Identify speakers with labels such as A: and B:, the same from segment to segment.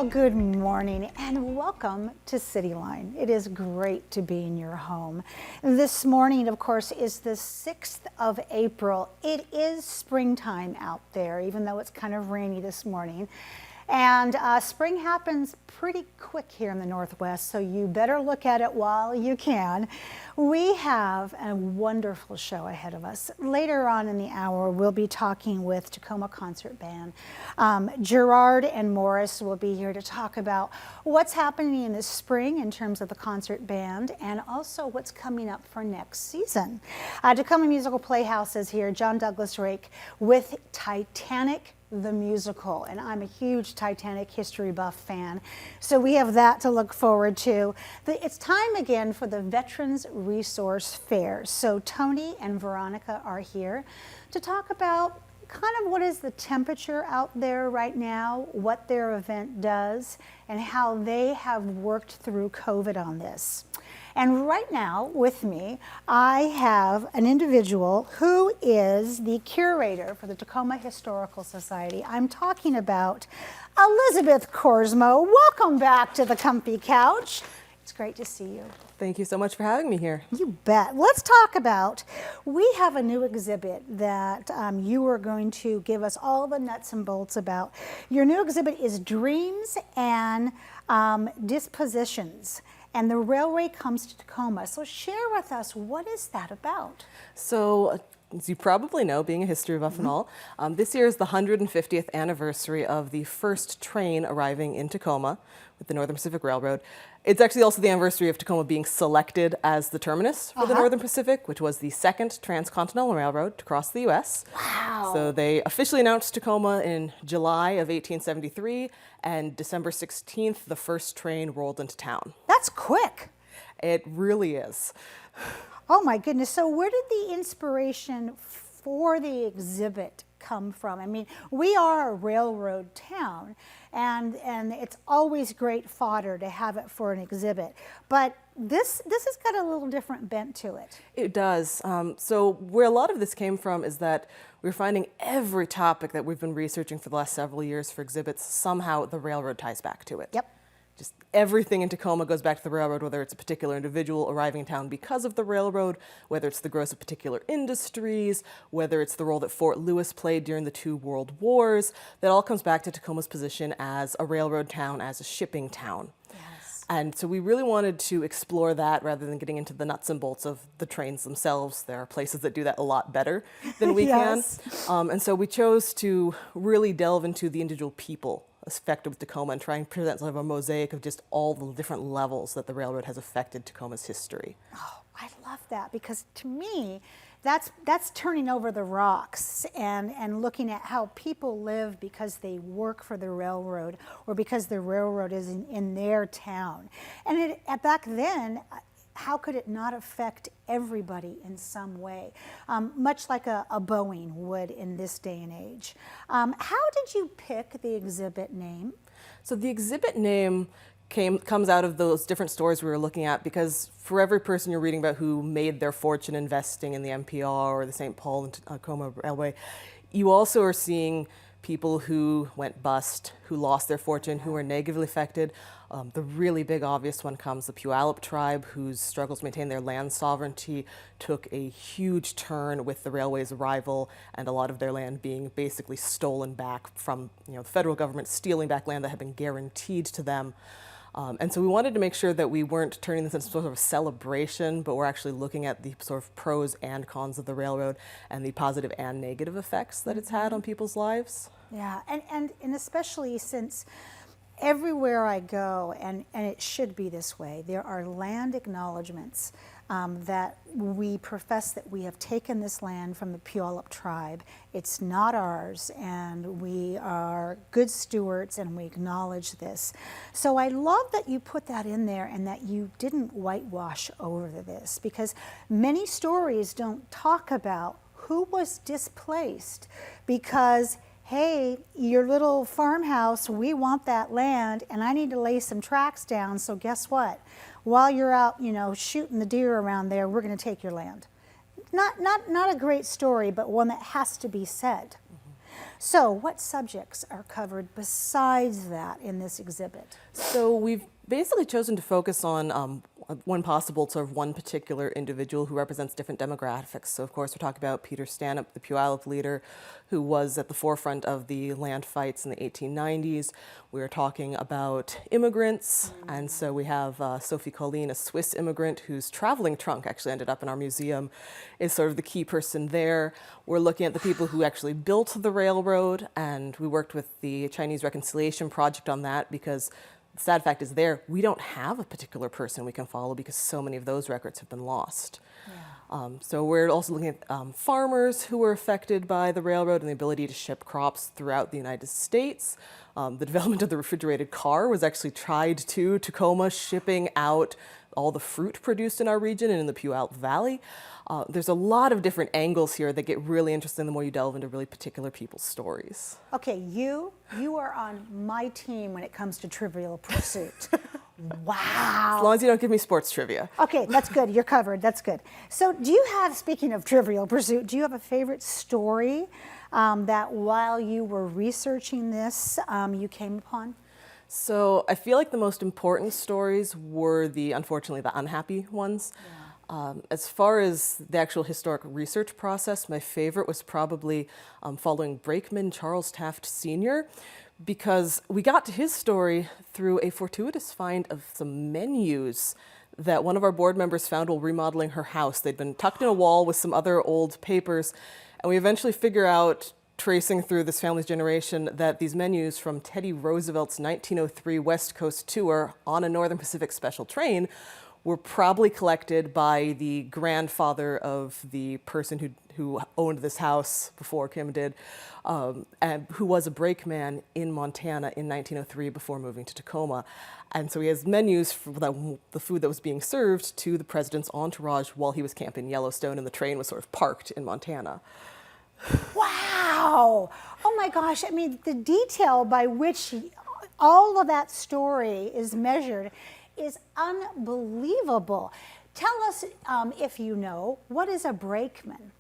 A: Well, good morning and welcome to Cityline. It is great to be in your home. This morning, of course, is the 6th of April. It is springtime out there, even though it's kind of rainy this morning. And spring happens pretty quick here in the Northwest, so you better look at it while you can. We have a wonderful show ahead of us. Later on in the hour, we'll be talking with Tacoma Concert Band. Gerard and Morris will be here to talk about what's happening in the spring in terms of the concert band and also what's coming up for next season. Tacoma Musical Playhouse is here, John Douglas Rake with Titanic the musical, and I'm a huge Titanic history buff fan, so we have that to look forward to. It's time again for the Veterans Resource Fair, so Tony and Veronica are here to talk about kind of what is the temperature out there right now, what their event does, and how they have worked through COVID on this. And right now with me, I have an individual who is the curator for the Tacoma Historical Society. I'm talking about Elizabeth Korsmo. Welcome back to the comfy couch. It's great to see you.
B: Thank you so much for having me here.
A: You bet. Let's talk about, we have a new exhibit that you are going to give us all the nuts and bolts about. Your new exhibit is Dreams and Dispossessions. And the railway comes to Tacoma. So share with us, what is that about?
B: So, as you probably know, being a history buff and all, this year is the 150th anniversary of the first train arriving in Tacoma with the Northern Pacific Railroad. It's actually also the anniversary of Tacoma being selected as the terminus for the Northern Pacific, which was the second transcontinental railroad to cross the U.S.
A: Wow.
B: So they officially announced Tacoma in July of 1873, and December 16th, the first train rolled into town.
A: That's quick.
B: It really is.
A: Oh my goodness. So where did the inspiration for the exhibit come from? I mean, we are a railroad town, and it's always great fodder to have it for an exhibit. But this has got a little different bent to it.
B: It does. So where a lot of this came from is that we're finding every topic that we've been researching for the last several years for exhibits, somehow the railroad ties back to it.
A: Yep.
B: Just everything in Tacoma goes back to the railroad, whether it's a particular individual arriving in town because of the railroad, whether it's the growth of particular industries, whether it's the role that Fort Lewis played during the two world wars. That all comes back to Tacoma's position as a railroad town, as a shipping town.
A: Yes.
B: And so we really wanted to explore that rather than getting into the nuts and bolts of the trains themselves. There are places that do that a lot better than we
A: Yes.
B: can. And so we chose to really delve into the individual people affected with Tacoma and try and present sort of a mosaic of just all the different levels that the railroad has affected Tacoma's history.
A: Oh, I love that, because to me, that's turning over the rocks and looking at how people live because they work for the railroad or because the railroad is in their town. And back then, how could it not affect everybody in some way, much like a Boeing would in this day and age? How did you pick the exhibit name?
B: So the exhibit name comes out of those different stories we were looking at, because for every person you're reading about who made their fortune investing in the MPR or the St. Paul and Tacoma Railway, you also are seeing people who went bust, who lost their fortune, who were negatively affected. The really big obvious one comes the Puyallup tribe, whose struggles to maintain their land sovereignty took a huge turn with the railway's arrival and a lot of their land being basically stolen back from the federal government, stealing back land that had been guaranteed to them. And so we wanted to make sure that we weren't turning this into sort of a celebration, but we're actually looking at the sort of pros and cons of the railroad and the positive and negative effects that it's had on people's lives.
A: Yeah, and especially since everywhere I go, and it should be this way, there are land acknowledgements that we profess that we have taken this land from the Puyallup tribe. It's not ours, and we are good stewards, and we acknowledge this. So I love that you put that in there and that you didn't whitewash over this, because many stories don't talk about who was displaced because, hey, your little farmhouse, we want that land, and I need to lay some tracks down, so guess what? While you're out, shooting the deer around there, we're going to take your land. Not a great story, but one that has to be said. So what subjects are covered besides that in this exhibit?
B: So we've basically chosen to focus on, when possible, sort of one particular individual who represents different demographics. So of course we're talking about Peter Stanhope, the Puyallup leader, who was at the forefront of the land fights in the 1890s. We are talking about immigrants, and so we have Sophie Colleen, a Swiss immigrant whose traveling trunk actually ended up in our museum, is sort of the key person there. We're looking at the people who actually built the railroad, and we worked with the Chinese Reconciliation Project on that because the sad fact is we don't have a particular person we can follow because so many of those records have been lost.
A: Yeah.
B: So we're also looking at farmers who were affected by the railroad and the ability to ship crops throughout the United States. The development of the refrigerated car was actually tied to Tacoma shipping out all the fruit produced in our region and in the Puyallup Valley. There's a lot of different angles here that get really interesting the more you delve into really particular people's stories.
A: Okay, you are on my team when it comes to Trivial Pursuit. Wow.
B: As long as you don't give me sports trivia.
A: Okay, that's good. You're covered. That's good. So do you have, speaking of Trivial Pursuit, do you have a favorite story that while you were researching this, you came upon?
B: So I feel like the most important stories were unfortunately, the unhappy ones.
A: Yeah.
B: As far as the actual historic research process, my favorite was probably following brakeman Charles Taft Sr., because we got to his story through a fortuitous find of some menus that one of our board members found while remodeling her house. They'd been tucked in a wall with some other old papers, and we eventually figure out, tracing through this family's generation, that these menus from Teddy Roosevelt's 1903 West Coast tour on a Northern Pacific special train were probably collected by the grandfather of the person who owned this house before Kim did, and who was a brakeman in Montana in 1903 before moving to Tacoma. And so he has menus for the food that was being served to the president's entourage while he was camping in Yellowstone and the train was sort of parked in Montana.
A: Wow. Oh my gosh. I mean, the detail by which all of that story is measured is unbelievable. Tell us, if you know, what is a brakeman?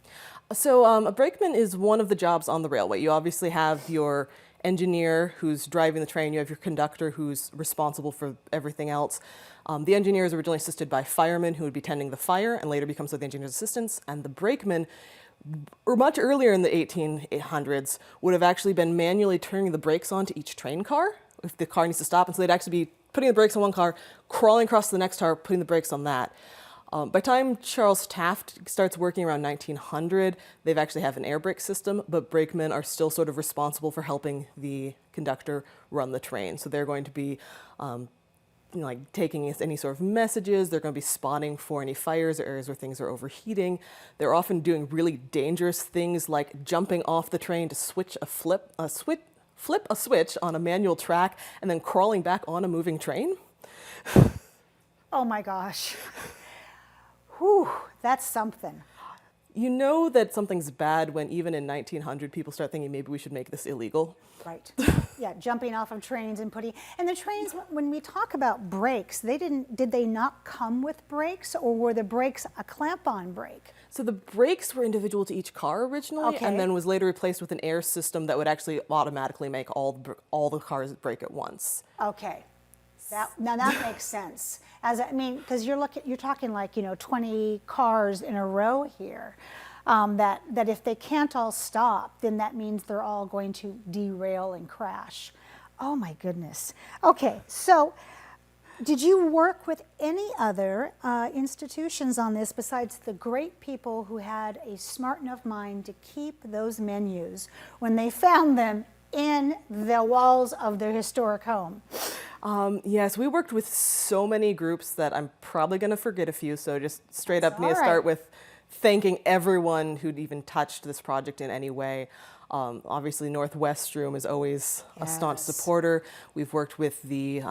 B: So a brakeman is one of the jobs on the railway. You obviously have your engineer who's driving the train. You have your conductor who's responsible for everything else. The engineer is originally assisted by firemen who would be tending the fire and later becomes the engineer's assistants. And the brakeman, or much earlier in the 1800s, would have actually been manually turning the brakes on to each train car if the car needs to stop. And so they'd actually be putting the brakes on one car, crawling across to the next car, putting the brakes on that. By the time Charles Taft starts working around 1900, they've actually have an air brake system, but brakemen are still sort of responsible for helping the conductor run the train. So they're going to be like taking any sort of messages. They're going to be spotting for any fires or areas where things are overheating. They're often doing really dangerous things like jumping off the train to flip a switch on a manual track and then crawling back on a moving train.
A: Oh my gosh. Whew, that's something.
B: You know that something's bad when even in 1900 people start thinking maybe we should make this illegal.
A: Right. Yeah, jumping off of trains and and the trains, when we talk about brakes, did they not come with brakes, or were the brakes a clamp-on brake?
B: So the brakes were individual to each car originally,
A: Okay.
B: and then was later replaced with an air system that would actually automatically make all the cars brake at once.
A: Okay. Now that makes sense. Because you're talking like 20 cars in a row here. That if they can't all stop, then that means they're all going to derail and crash. Oh my goodness. Okay, so did you work with any other institutions on this besides the great people who had a smart enough mind to keep those menus when they found them in the walls of their historic home?
B: Yes, we worked with so many groups that I'm probably going to forget a few, so just straight
A: That's
B: up need to
A: all right.
B: start with thanking everyone who'd even touched this project in any way. Obviously, Northwest Room is always a staunch
A: Yes.
B: supporter. We've worked with the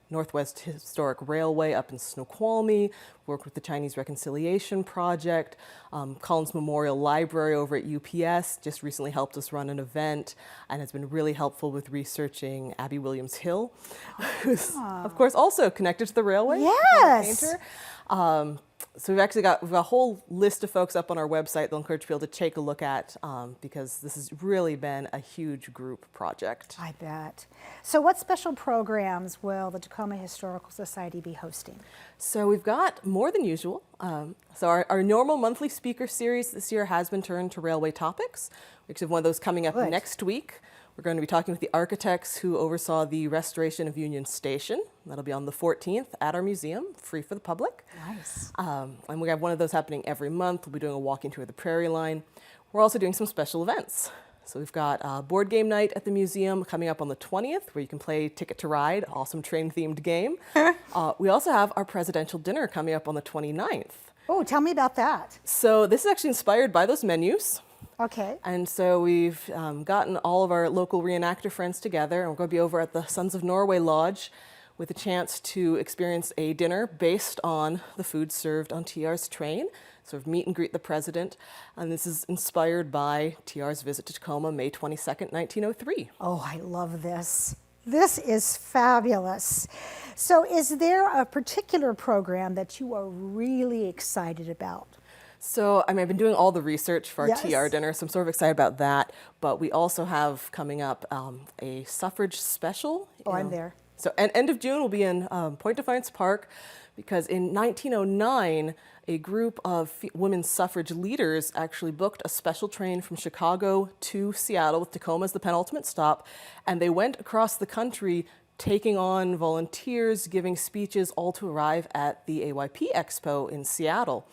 B: Northwest Historic Railway up in Snoqualmie, worked with the Chinese Reconciliation Project. Collins Memorial Library over at UPS just recently helped us run an event and has been really helpful with researching Abby Williams Hill, who's, of course, also connected to the railway.
A: Yes.
B: Painter. So we've actually got a whole list of folks up on our website they'll encourage people to take a look at because this has really been a huge group project.
A: I bet. So what special programs will the Tacoma Historical Society be hosting?
B: So we've got more than usual. So our normal monthly speaker series this year has been turned to railway topics. We actually have one of those coming up
A: Good.
B: next week. We're going to be talking with the architects who oversaw the restoration of Union Station. That'll be on the 14th at our museum, free for the public.
A: Nice.
B: And we have one of those happening every month. We'll be doing a walking tour of the Prairie Line. We're also doing some special events. So we've got a board game night at the museum coming up on the 20th, where you can play Ticket to Ride, awesome train-themed game. We also have our presidential dinner coming up on the 29th.
A: Oh, tell me about that.
B: So this is actually inspired by those menus.
A: Okay.
B: And so we've gotten all of our local reenactor friends together, and we're going to be over at the Sons of Norway Lodge with a chance to experience a dinner based on the food served on TR's train, sort of meet and greet the president. And this is inspired by TR's visit to Tacoma, May 22nd, 1903.
A: Oh, I love this. This is fabulous. So is there a particular program that you are really excited about?
B: So, I mean, I've been doing all the research for our
A: Yes.
B: TR dinner, so I'm sort of excited about that. But we also have coming up a suffrage special.
A: Oh, I'm there.
B: So, end of June, we'll be in Point Defiance Park because in 1909, a group of women's suffrage leaders actually booked a special train from Chicago to Seattle with Tacoma as the penultimate stop, and they went across the country taking on volunteers, giving speeches, all to arrive at the AYP Expo in Seattle.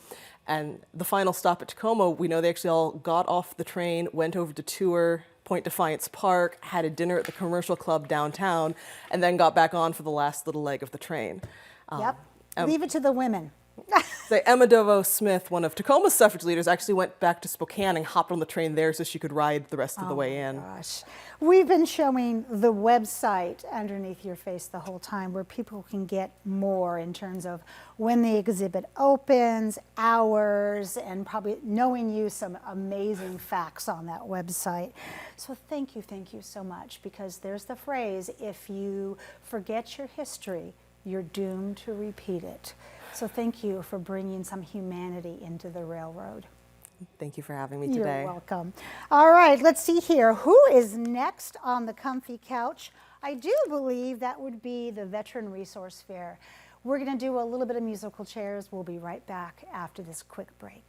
B: And the final stop at Tacoma, we know they actually all got off the train, went over to tour Point Defiance Park, had a dinner at the Commercial Club downtown, and then got back on for the last little leg of the train.
A: Yep. Leave it to the women.
B: So Emma Devoe Smith, one of Tacoma's suffrage leaders, actually went back to Spokane and hopped on the train there so she could ride the rest of the way in.
A: Gosh. We've been showing the website underneath your face the whole time where people can get more in terms of when the exhibit opens, hours, and probably knowing you some amazing facts on that website. So thank you so much, because there's the phrase, if you forget your history, you're doomed to repeat it. So thank you for bringing some humanity into the railroad.
B: Thank you for having me today.
A: You're welcome. All right, let's see here. Who is next on the comfy couch? I do believe that would be the Veteran Resource Fair. We're going to do a little bit of musical chairs. We'll be right back after this quick break.